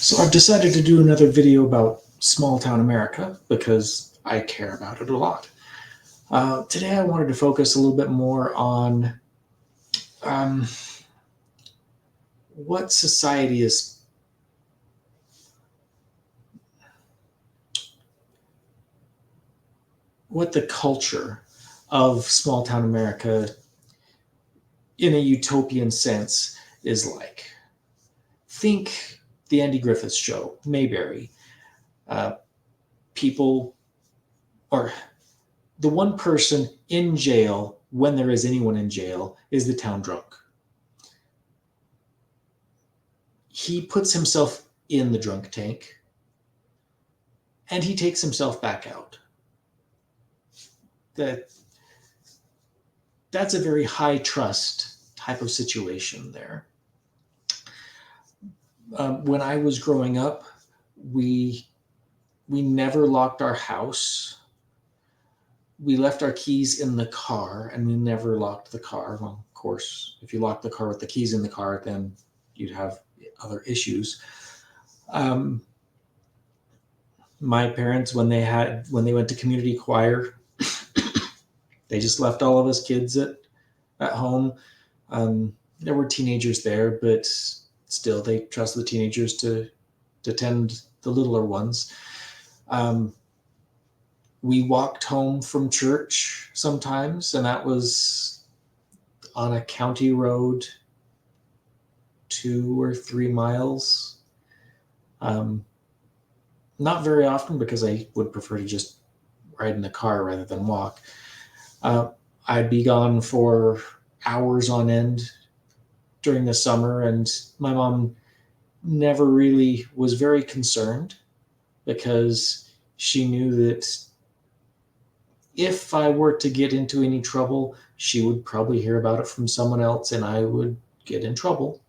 So I've decided to do another video about small town America because I care about it a lot. Today I wanted to focus a little bit more on um, what society is, what the culture of small town America in a utopian sense is like. Think the Andy Griffith Show, Mayberry. Uh, People, or the one person in jail when there is anyone in jail is the town drunk. He puts himself in the drunk tank and he takes himself back out. That that's a very high trust type of situation there. When I was growing up, we we never locked our house. We left our keys in the car, and we never locked the car. Well, of course, if you lock the car with the keys in the car, then you'd have other issues. Um, my parents, when they went to community choir, they just left all of us kids at home. There were teenagers there, but still, they trusted the teenagers to tend the littler ones. Um, we walked home from church sometimes, and that was on a county road, 2 or 3 miles. Um, Not very often because I would prefer to just ride in the car rather than walk. Uh, I'd be gone for hours on end during the summer, and my mom never really was very concerned because she knew that if I were to get into any trouble, she would probably hear about it from someone else and I would get in trouble.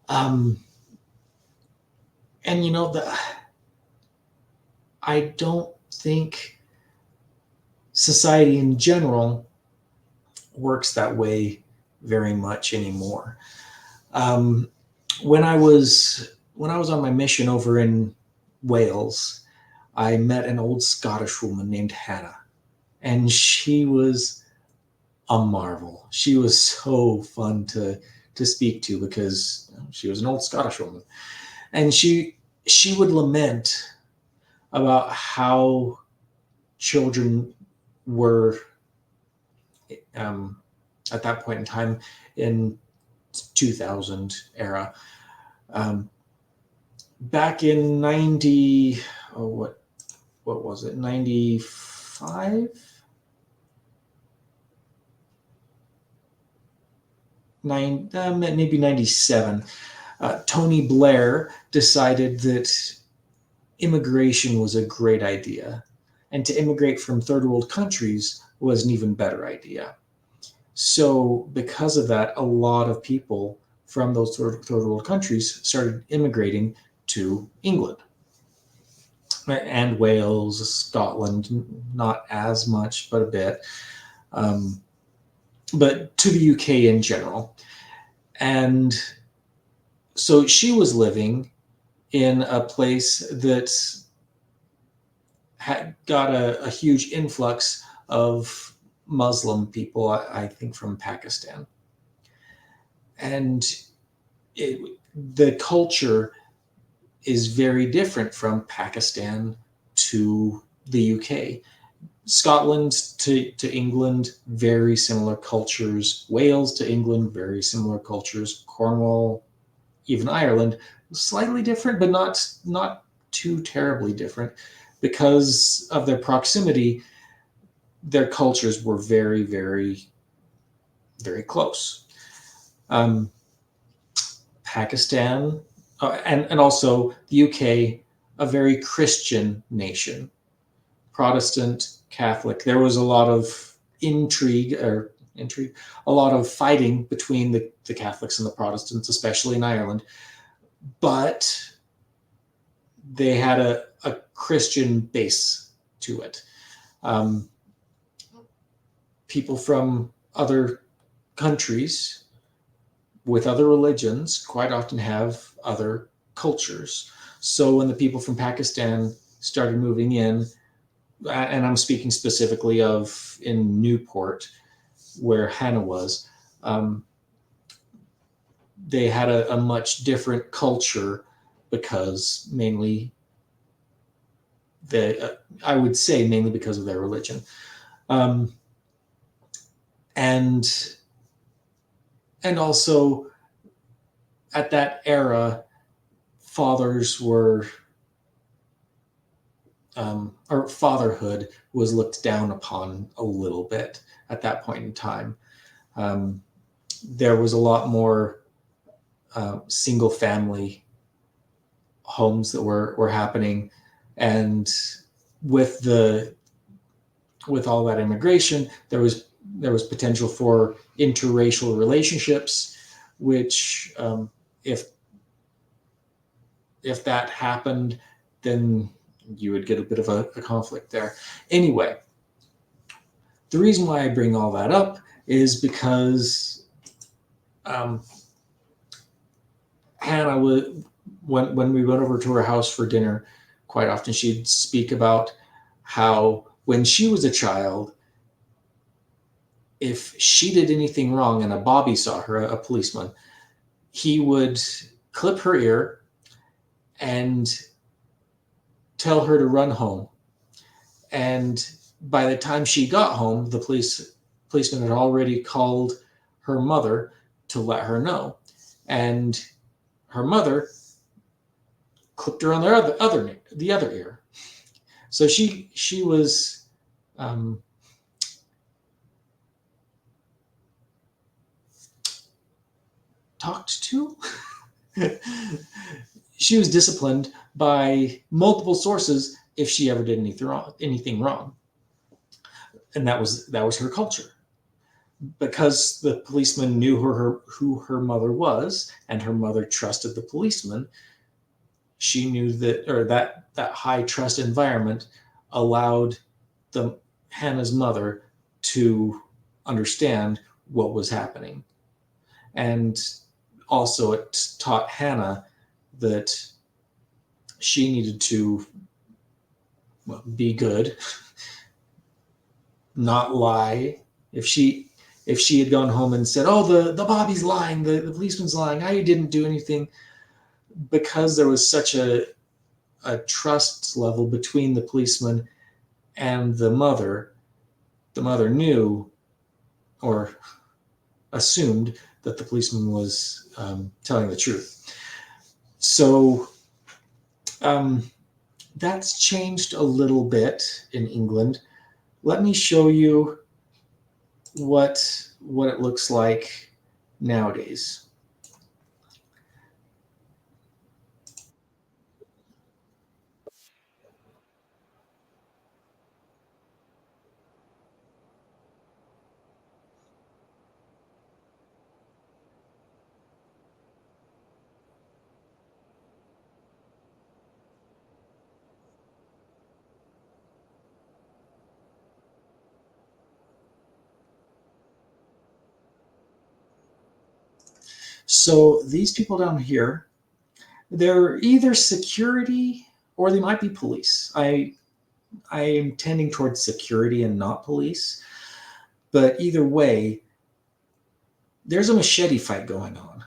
Um, and I don't think society in general works that way very much anymore. Um, when I was on my mission over in Wales, I met an old Scottish woman named Hannah, and she was a marvel. She was so fun to speak to because she was an old Scottish woman, and she would lament about how children were um, at that point in time in 2000 era. Um, Back in 90, oh, what was it, 95? Maybe 97. Tony Blair decided that immigration was a great idea, and to immigrate from third world countries was an even better idea. So, because of that, a lot of people from those third world countries started immigrating to England and Wales, Scotland, not as much, but a bit, um, but to the UK in general. And so she was living in a place that had got a huge influx of Muslim people, I think from Pakistan. And it, the culture is very different from Pakistan to the UK. Scotland to England, very similar cultures. Wales to England, very similar cultures. Cornwall, even Ireland, slightly different, but not too terribly different. Because of their proximity, their cultures were very, very, very close. Um, Pakistan, and also the UK, a very Christian nation, Protestant, Catholic. There was a lot of intrigue, a lot of fighting between the Catholics and the Protestants, especially in Ireland. But they had a Christian base to it. Um, People from other countries with other religions quite often have other cultures. So when the people from Pakistan started moving in, and I'm speaking specifically of in Newport, where Hannah was, um, they had a much different culture because mainly I would say mainly because of their religion. Um, and and also at that era, fathers were or fatherhood was looked down upon a little bit at that point in time. Um, there was a lot more single family homes that were happening, and with the with all that immigration, there was potential for interracial relationships, which if if that happened, then you would get a bit of a conflict there. Anyway, the reason why I bring all that up is because um, Hannah would, when we went over to her house for dinner, quite often she'd speak about how when she was a child, if she did anything wrong and a bobby saw her, a policeman, he would clip her ear and tell her to run home. And by the time she got home, the policeman had already called her mother to let her know. And her mother clipped her on the other ear. So she was um, talked to. She was disciplined by multiple sources if she ever did anything wrong, and that was her culture. Because the policeman knew who her mother was, and her mother trusted the policeman, she knew that, or that high trust environment allowed the Hannah's mother to understand what was happening. And also it taught Hannah that she needed to, well, be good, not lie. If she had gone home and said, "Oh, the Bobby's lying, the policeman's lying, I didn't do anything," because there was such a trust level between the policeman and the mother knew or assumed that the policeman was telling the truth. So um, that's changed a little bit in England. Let me show you what it looks like nowadays. So these people down here, they're either security or they might be police. I am tending towards security and not police, but either way, there's a machete fight going on,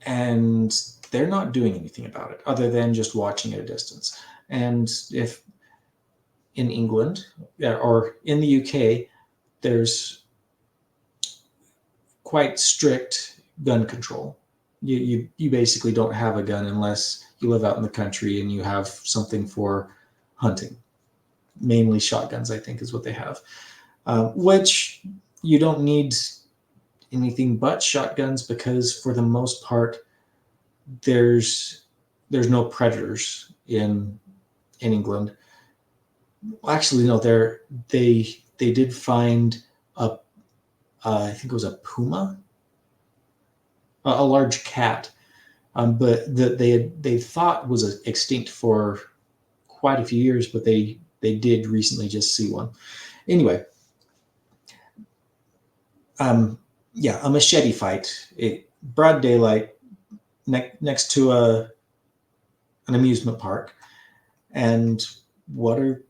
and they're not doing anything about it other than just watching at a distance. And if in England or in the UK, there's quite strict gun control. You basically don't have a gun unless you live out in the country and you have something for hunting. Mainly shotguns, I think, is what they have, which you don't need anything but shotguns because for the most part, there's no predators in England. Actually, no, they did find a I think it was a puma, a large cat, but that they thought was extinct for quite a few years, but they did recently just see one. Anyway, yeah, a machete fight, broad daylight, next to an amusement park. And what are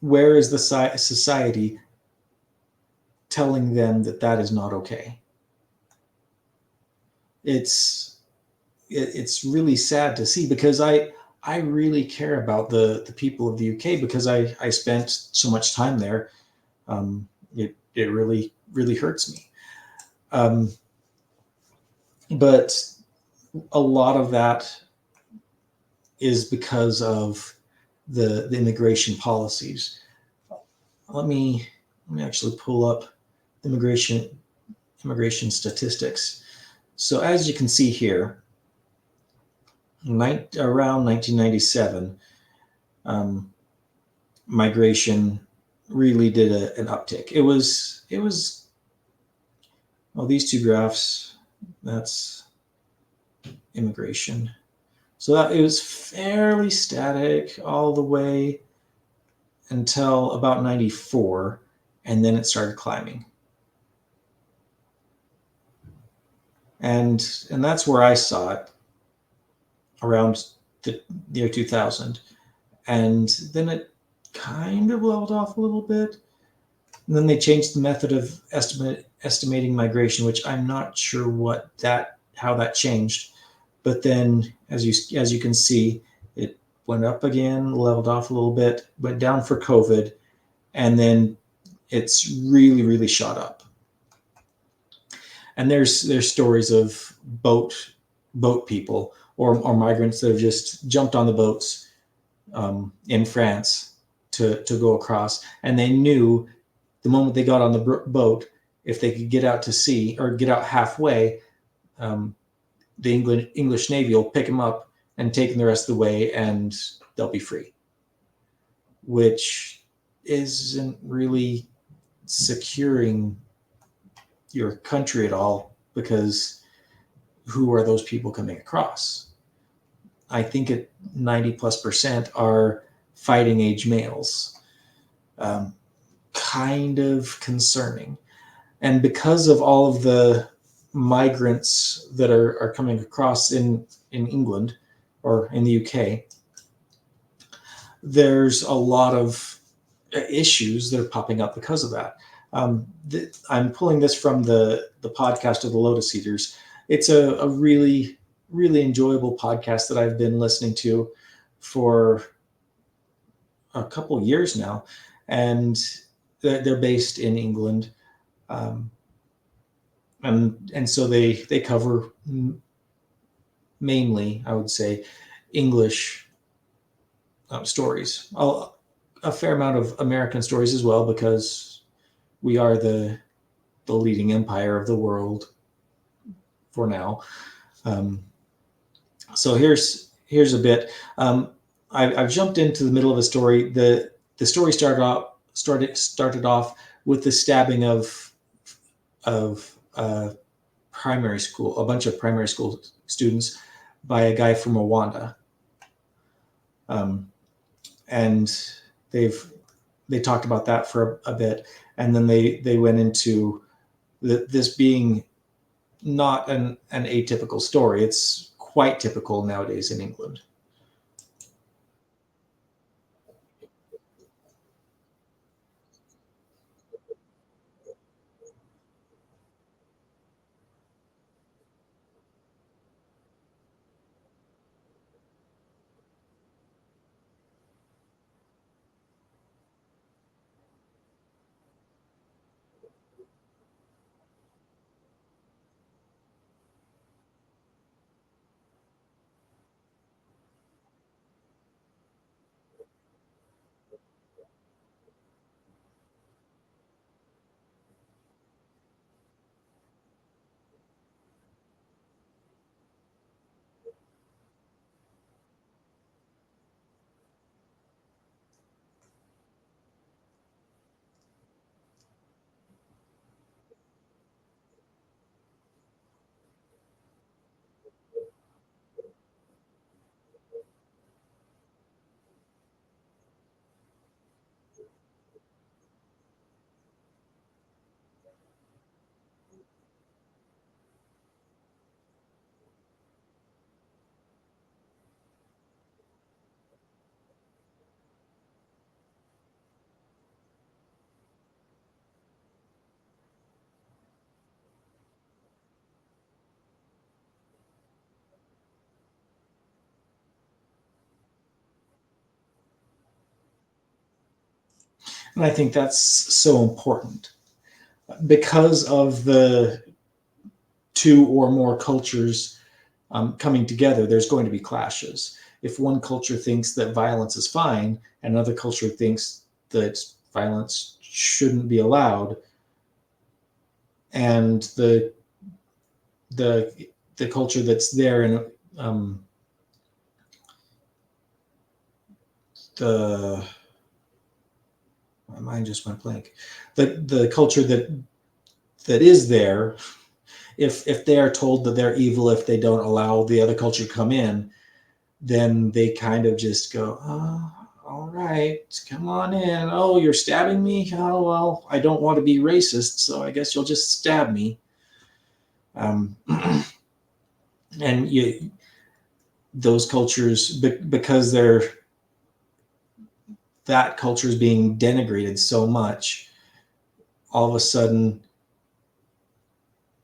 where is the society telling them that that is not okay? It's it's really sad to see, because I really care about the people of the UK, because I spent so much time there. It really hurts me. Um, but a lot of that is because of the immigration policies. Let me actually pull up immigration statistics. So as you can see here, around 1997, um, migration really did an uptick. It was well, these two graphs, that's immigration. So that it was fairly static all the way until about 94, and then it started climbing. And that's where I saw it, around the year 2000. And then it kind of leveled off a little bit. And then they changed the method of estimating migration, which I'm not sure how that changed. But then, as you can see, it went up again, leveled off a little bit, went down for COVID, and then it's really shot up. And there's stories of boat people, or migrants that have just jumped on the boats in France to go across, and they knew the moment they got on the boat, if they could get out to sea or get out halfway, um, the English Navy will pick them up and take them the rest of the way, and they'll be free. Which isn't really securing your country at all, because who are those people coming across? I think 90+% are fighting age males. Um, kind of concerning. And because of all of the migrants that are coming across in England or in the UK, there's a lot of issues that are popping up because of that. I'm pulling this from the podcast of the Lotus Eaters. It's a really enjoyable podcast that I've been listening to for a couple of years now, and they're based in England, um, and so they cover mainly, I would say, English stories, a fair amount of American stories as well, because we are the leading empire of the world for now. Um, so here's a bit. I've jumped into the middle of a story. The story started off with the stabbing of primary school, a bunch of primary school students, by a guy from Rwanda, and they've they talked about that for a bit, and then they went into this being not an atypical story. It's quite typical nowadays in England. And I think that's so important because of the two or more cultures coming together. There's going to be clashes. If one culture thinks that violence is fine, and another culture thinks that violence shouldn't be allowed, and the the culture that's there in the my mind just went blank. The culture that is there, if they are told that they're evil if they don't allow the other culture to come in, then they kind of just go, oh, all right, come on in. Oh, you're stabbing me? Oh, well, I don't want to be racist, so I guess you'll just stab me. Um, and those cultures, because that culture is being denigrated so much, all of a sudden,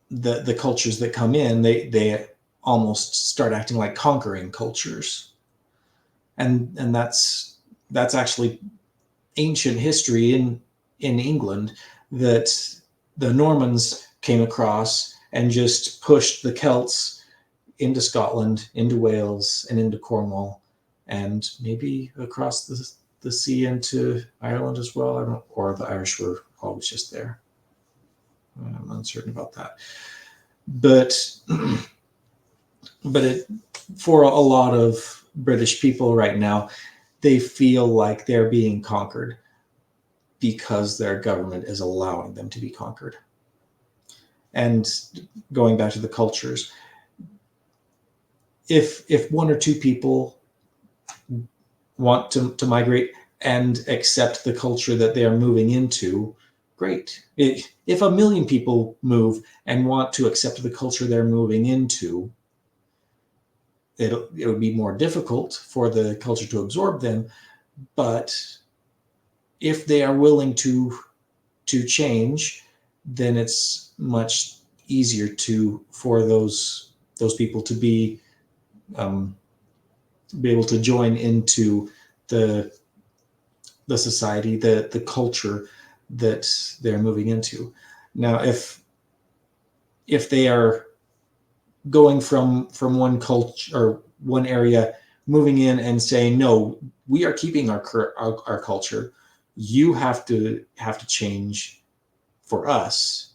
the cultures that come in, they almost start acting like conquering cultures, and that's actually ancient history in England, that the Normans came across and just pushed the Celts into Scotland, into Wales, and into Cornwall, and maybe across the sea into Ireland as well. I don't, or the Irish were always just there. I'm uncertain about that, but it, for a lot of British people right now, they feel like they're being conquered because their government is allowing them to be conquered. And going back to the cultures, if one or two people want to migrate and accept the culture that they are moving into, great. If a million people move and want to accept the culture they're moving into, it would be more difficult for the culture to absorb them. But if they are willing to change, then it's much easier for those people to be able to join into the society, the culture that they're moving into. Now, if they are going from one culture or one area, moving in and saying, no, we are keeping our culture, you have to change for us,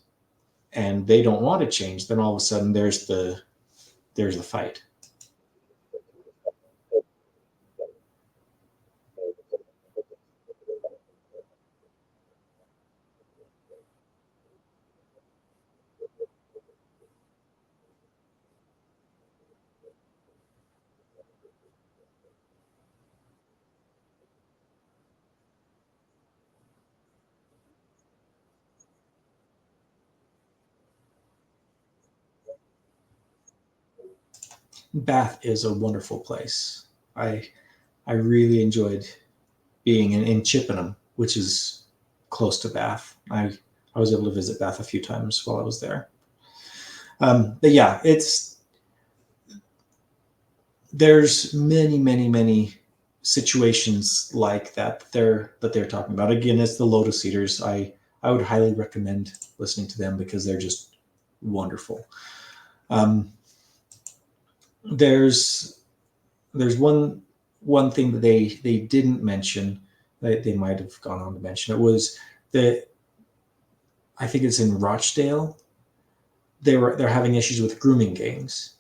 and they don't want to change, then all of a sudden there's the fight. Bath is a wonderful place. I really enjoyed being in Chippenham, which is close to Bath. I was able to visit Bath a few times while I was there. But yeah, there's many situations like that they're talking about. Again, it's the Lotus Eaters. I would highly recommend listening to them because they're just wonderful. Um, there's one thing that they didn't mention that they might have gone on to mention. It was that I think it's in Rochdale. They're having issues with grooming gangs.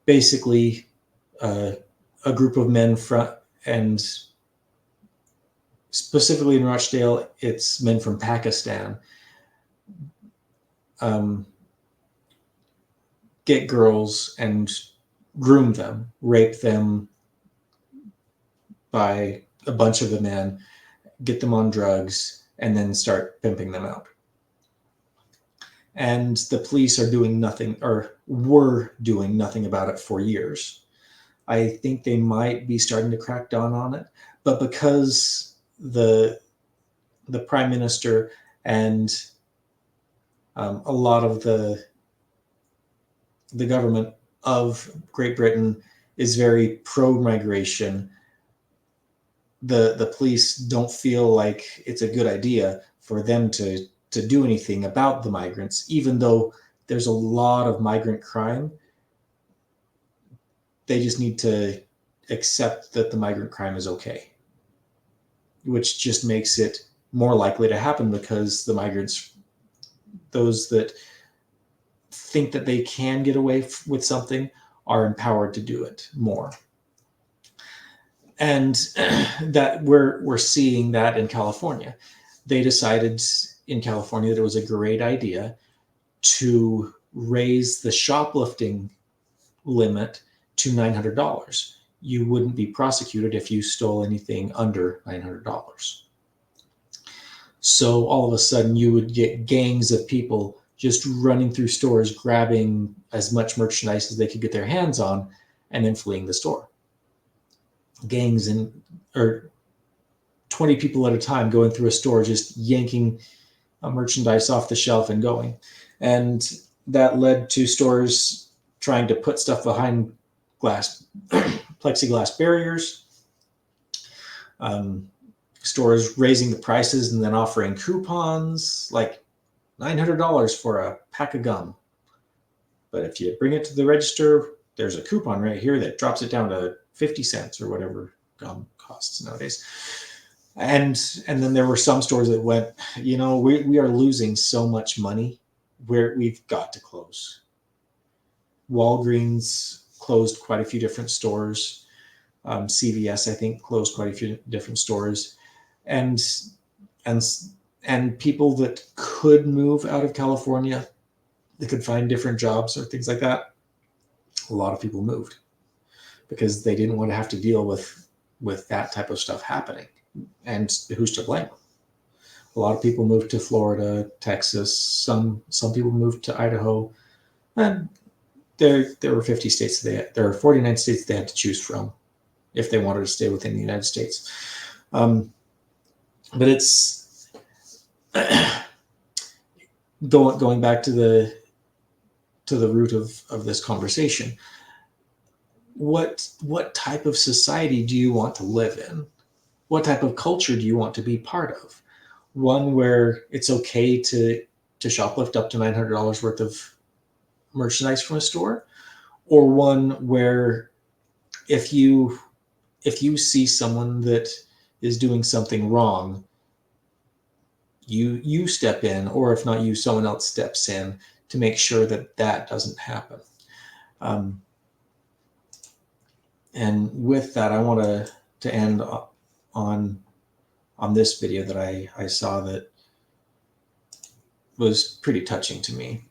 Basically, uh, a group of men and specifically in Rochdale, it's men from Pakistan, um, get girls and groom them, rape them by a bunch of the men, get them on drugs, and then start pimping them out. And the police are doing nothing, or were doing nothing about it for years. I think they might be starting to crack down on it, but because the prime minister and a lot of the government of Great Britain is very pro migration, the police don't feel like it's a good idea for them to do anything about the migrants, even though there's a lot of migrant crime. They just need to accept that the migrant crime is okay, which just makes it more likely to happen because the migrants, those that think that they can get away with something, are empowered to do it more. And that we're seeing that in California. They decided in California that it was a great idea to raise the shoplifting limit to $900. You wouldn't be prosecuted if you stole anything under $900. So all of a sudden, you would get gangs of people just running through stores, grabbing as much merchandise as they could get their hands on, and then fleeing the store. Gangs or 20 people at a time going through a store, just yanking merchandise off the shelf and going. And that led to stores trying to put stuff behind plexiglass barriers, stores raising the prices and then offering coupons like $900 for a pack of gum. But if you bring it to the register, there's a coupon right here that drops it down to 50 cents or whatever gum costs nowadays. And then there were some stores that went, we are losing so much money where we've got to close. Walgreens closed quite a few different stores. CVS, I think, closed quite a few different stores. And people that could move out of California, they could find different jobs or things like that. A lot of people moved because they didn't want to have to deal with that type of stuff happening. And who's to blame them? A lot of people moved to Florida, Texas. Some people moved to Idaho. And there were 50 states there are 49 states they had to choose from if they wanted to stay within the United States. But it's going back to the root of this conversation. What type of society do you want to live in? What type of culture do you want to be part of? One where it's okay to shoplift up to $900 worth of merchandise from a store, or one where if you see someone that is doing something wrong, you step in, or if not you, someone else steps in to make sure that doesn't happen. And with that, I want to end on this video that I saw that was pretty touching to me.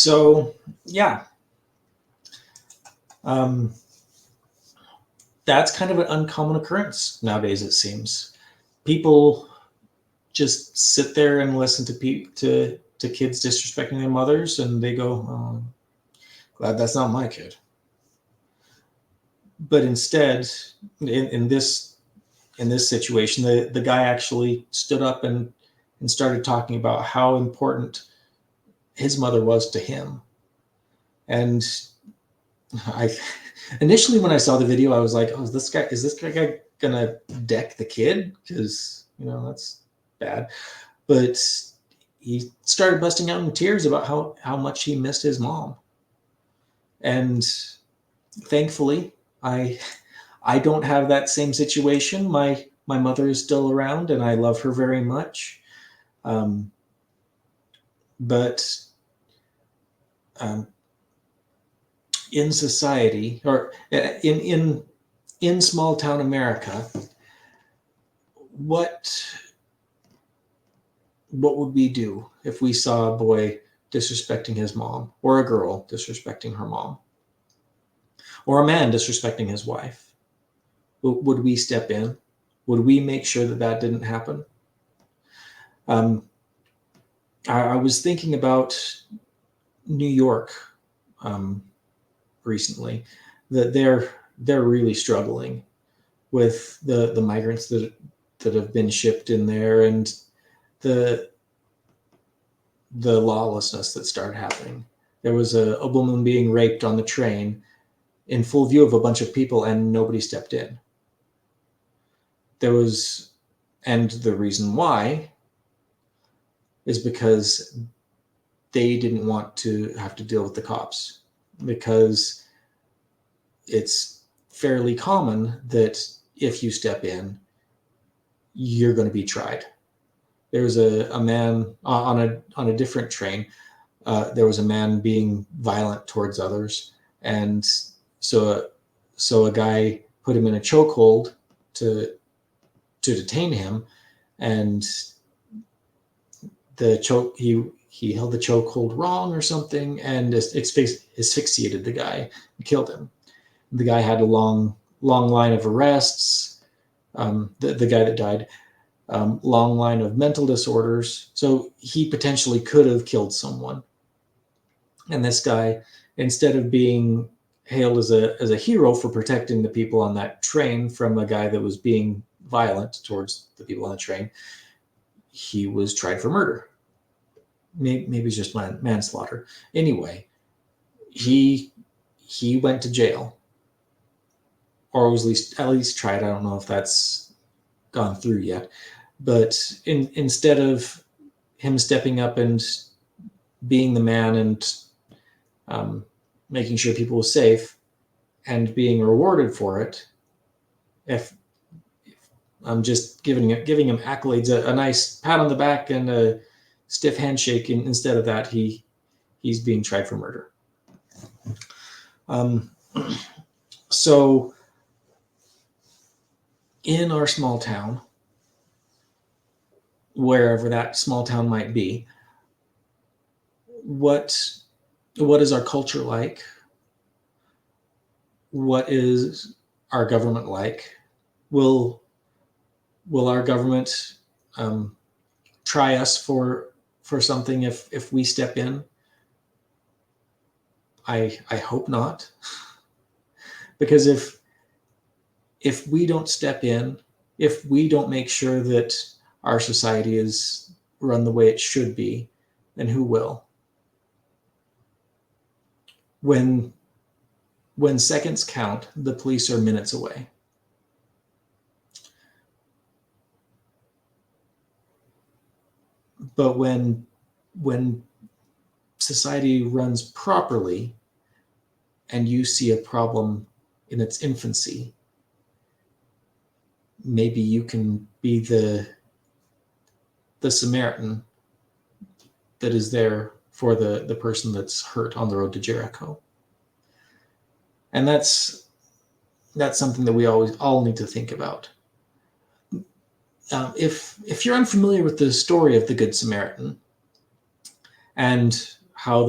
So yeah, um, that's kind of an uncommon occurrence nowadays. It seems people just sit there and listen to kids disrespecting their mothers, and they go, oh, "Glad that's not my kid." But instead, in this situation, the guy actually stood up and started talking about how important his mother was to him. And I initially, when I saw the video, I was like, "Oh, is this guy gonna deck the kid? Because that's bad." But he started busting out in tears about how much he missed his mom. And thankfully, I don't have that same situation. My mother is still around, and I love her very much. Um, but um, in society, or in small town America, what what would we do if we saw a boy disrespecting his mom, or a girl disrespecting her mom, or a man disrespecting his wife? Would we step in? Would we make sure that that didn't happen? Um, I was thinking about New York um, recently, that they're really struggling with the migrants that have been shipped in there, and the the lawlessness that started happening. There was a woman being raped on the train in full view of a bunch of people, and nobody stepped in. There was, and the reason why is because they didn't want to have to deal with the cops, because it's fairly common that if you step in, you're going to be tried. There was a man on a different train. There was a man being violent towards others, and so so a guy put him in a chokehold to detain him, and the choke he held the chokehold wrong or something, and asphyxiated the guy and killed him. The guy had a long line of arrests. The guy that died, long line of mental disorders. So he potentially could have killed someone. And this guy, instead of being hailed as a hero for protecting the people on that train from a guy that was being violent towards the people on the train, he was tried for murder. Maybe it's just manslaughter. Anyway, he went to jail, or was at least tried. I don't know if that's gone through yet. But instead of him stepping up and being the man and making sure people were safe and being rewarded for it, if I'm just giving him accolades, a nice pat on the back and a stiff handshake, instead of that, he's being tried for murder. So in our small town, wherever that small town might be, what is our culture like? What is our government like? Will our government try us for something if we step in? I hope not, because if we don't step in, if we don't make sure that our society is run the way it should be, then who will? When seconds count, the police are minutes away. But when society runs properly and you see a problem in its infancy, maybe you can be the Samaritan that is there for the person that's hurt on the road to Jericho. And that's something that we all need to think about. If you're unfamiliar with the story of the Good Samaritan and how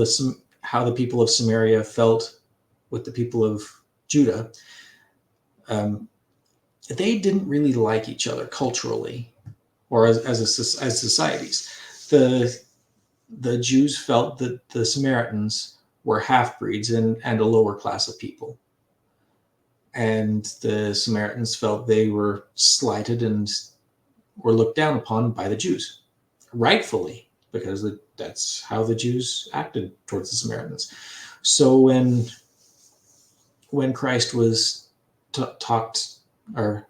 how the people of Samaria felt with the people of Judah, they didn't really like each other culturally or as societies. The Jews felt that the Samaritans were half-breeds and a lower class of people. And the Samaritans felt they were slighted and were looked down upon by the Jews, rightfully, because that's how the Jews acted towards the Samaritans. So when Christ was talked, or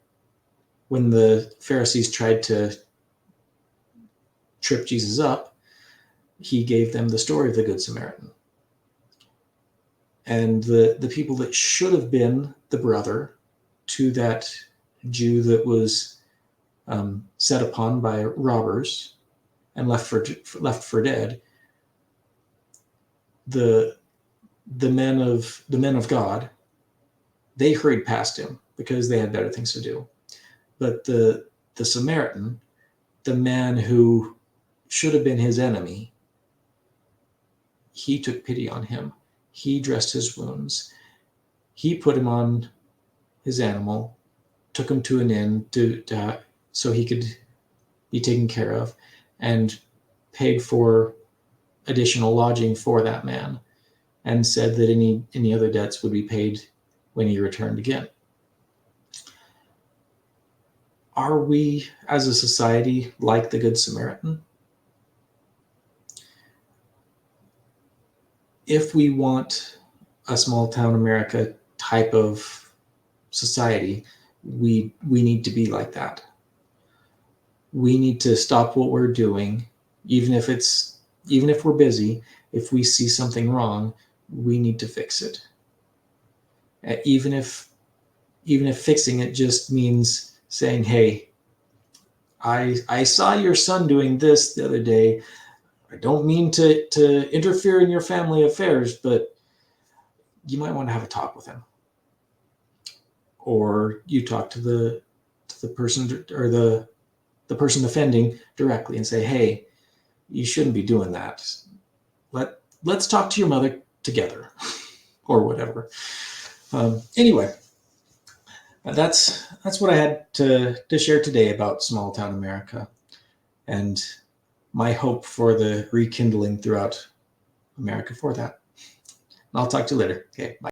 when the Pharisees tried to trip Jesus up, he gave them the story of the Good Samaritan. And the people that should have been the brother to that Jew that was set upon by robbers and left for dead, the men of God, they hurried past him because they had better things to do. But the Samaritan, the man who should have been his enemy, he took pity on him. He dressed his wounds. He put him on his animal, took him to an inn so he could be taken care of, and paid for additional lodging for that man, and said that any other debts would be paid when he returned again. Are we, as a society, like the Good Samaritan? If we want a small town America type of society, we need to be like that. We need to stop what we're doing, even if we're busy. If we see something wrong, we need to fix it. Even if fixing it just means saying, "Hey, I saw your son doing this the other day. I don't mean to interfere in your family affairs, but you might want to have a talk with him." Or you talk to the person, or the person offending directly, and say, "Hey, you shouldn't be doing that. Let's talk to your mother together," or whatever. Anyway, that's what I had to share today about small town America, and my hope for the rekindling throughout America for that. I'll talk to you later. Okay, bye.